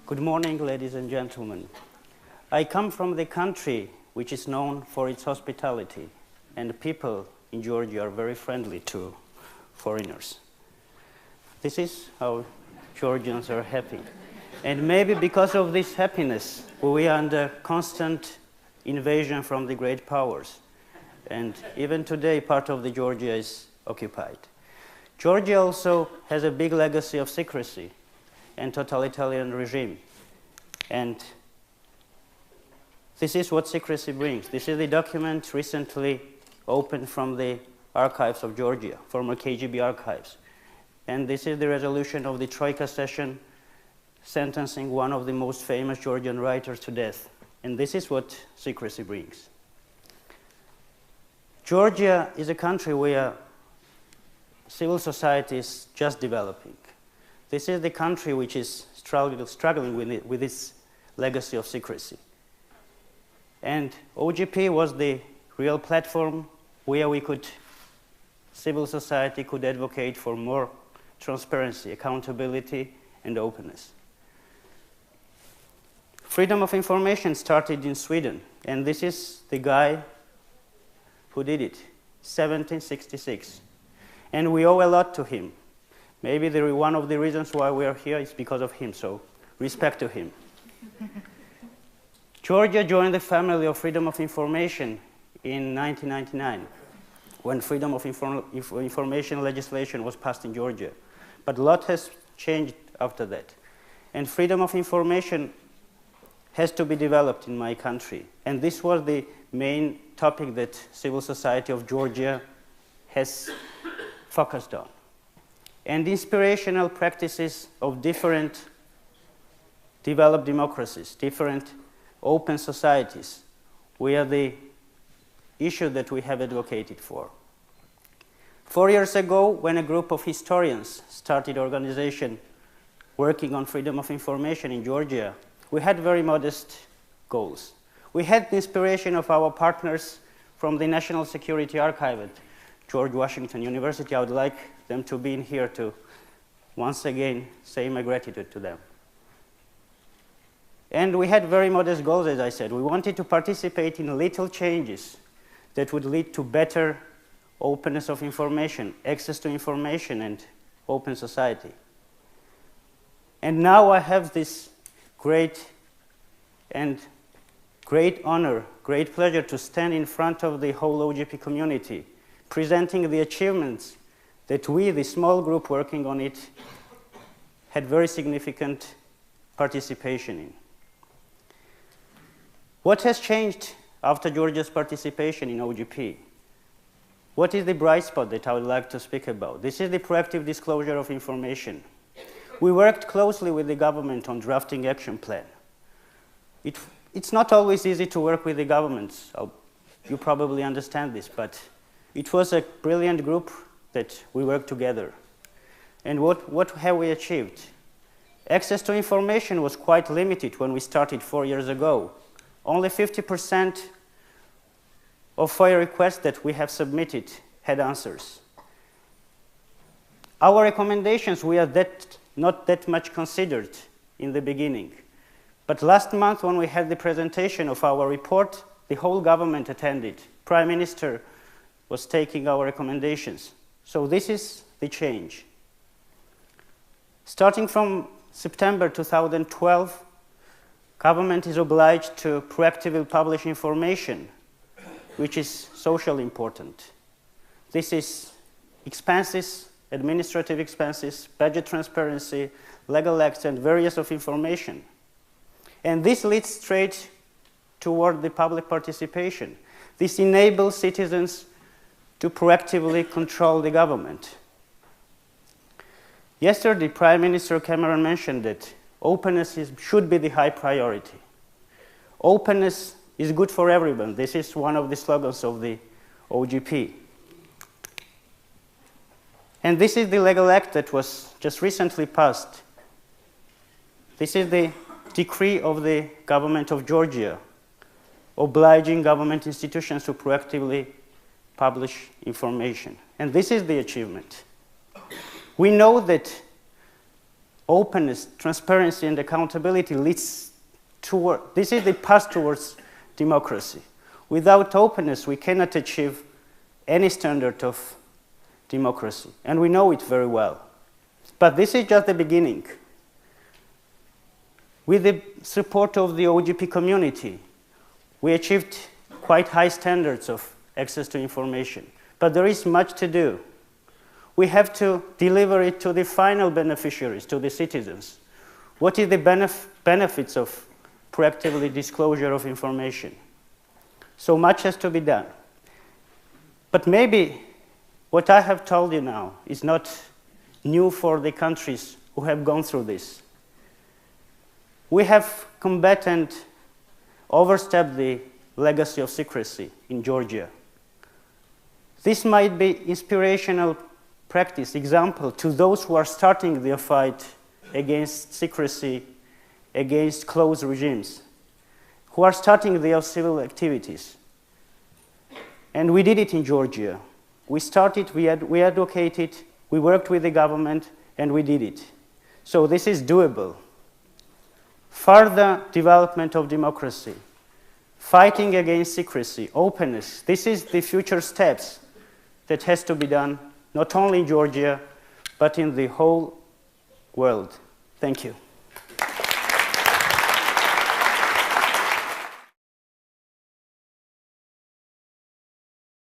Good morning, ladies and gentlemen. I come from the country which is known for its hospitality, and the people in Georgia are very friendly to foreigners. This is how Georgians are happy. And maybe because of this happiness, we are under constant invasion from the great powers. And even today, part of the Georgia is occupied. Georgia also has a big legacy of secrecy and totalitarian regime. And this is what secrecy brings. This is the document recently opened from the archives of Georgia, former KGB archives. And this is the resolution of the Troika session sentencing one of the most famous Georgian writers to death. And this is what secrecy brings. Georgia is a country where civil society is just developing. This is the country which is struggling with this legacy of secrecy. And OGP was the real platform where civil society could advocate for more transparency, accountability, and openness. Freedom of information started in Sweden, and this is the guy who did it, 1766. And we owe a lot to him. Maybe one of the reasons why we are here is because of him, so respect to him. Georgia joined the family of freedom of information in 1999, when freedom of information legislation was passed in Georgia. But a lot has changed after that. And freedom of information has to be developed in my country. And this was the main topic that civil society of Georgia has focused on. And inspirational practices of different developed democracies, different open societies, were the issue that we have advocated for. 4 years ago, when a group of historians started an organization working on freedom of information in Georgia, we had very modest goals. We had the inspiration of our partners from the National Security Archive at George Washington University. I would like them to be in here to once again say my gratitude to them. And we had very modest goals, as I said. We wanted to participate in little changes that would lead to better openness of information, access to information, and open society. And now I have this great honor, great pleasure to stand in front of the whole OGP community, presenting the achievements that we, the small group working on it, had very significant participation in. What has changed after Georgia's participation in OGP? What is the bright spot that I would like to speak about? This is the proactive disclosure of information. We worked closely with the government on drafting action plan. It's not always easy to work with the governments. You probably understand this, but it was a brilliant group that we worked together. And what have we achieved? Access to information was quite limited when we started 4 years ago. Only 50% of FOIA requests that we have submitted had answers. Our recommendations were not that much considered in the beginning. But last month, when we had the presentation of our report, the whole government attended. Prime Minister was taking our recommendations. So this is the change. Starting from September 2012, government is obliged to proactively publish information, which is socially important. This is expenses, administrative expenses, budget transparency, legal acts, and various of information. And this leads straight toward the public participation. This enables citizens to proactively control the government. Yesterday, Prime Minister Cameron mentioned that openness should be the high priority. Openness is good for everyone. This is one of the slogans of the OGP. And this is the legal act that was just recently passed. This is the decree of the government of Georgia, obliging government institutions to proactively publish information. And this is the achievement. We know that openness, transparency, and accountability leads toward, this is the path towards democracy. Without openness, we cannot achieve any standard of democracy, and we know it very well. But this is just the beginning. With the support of the OGP community, we achieved quite high standards of access to information. But there is much to do. We have to deliver it to the final beneficiaries, to the citizens. What is the benefits of proactively disclosure of information? So much has to be done. But maybe what I have told you now is not new for the countries who have gone through this. We have combated and overstepped the legacy of secrecy in Georgia. This might be inspirational practice, example, to those who are starting their fight against secrecy, against closed regimes, who are starting their civil activities. And we did it in Georgia. We started, we advocated, we worked with the government, and we did it. So this is doable. Further development of democracy, fighting against secrecy, openness, this is the future steps that has to be done, not only in Georgia, but in the whole world. Thank you.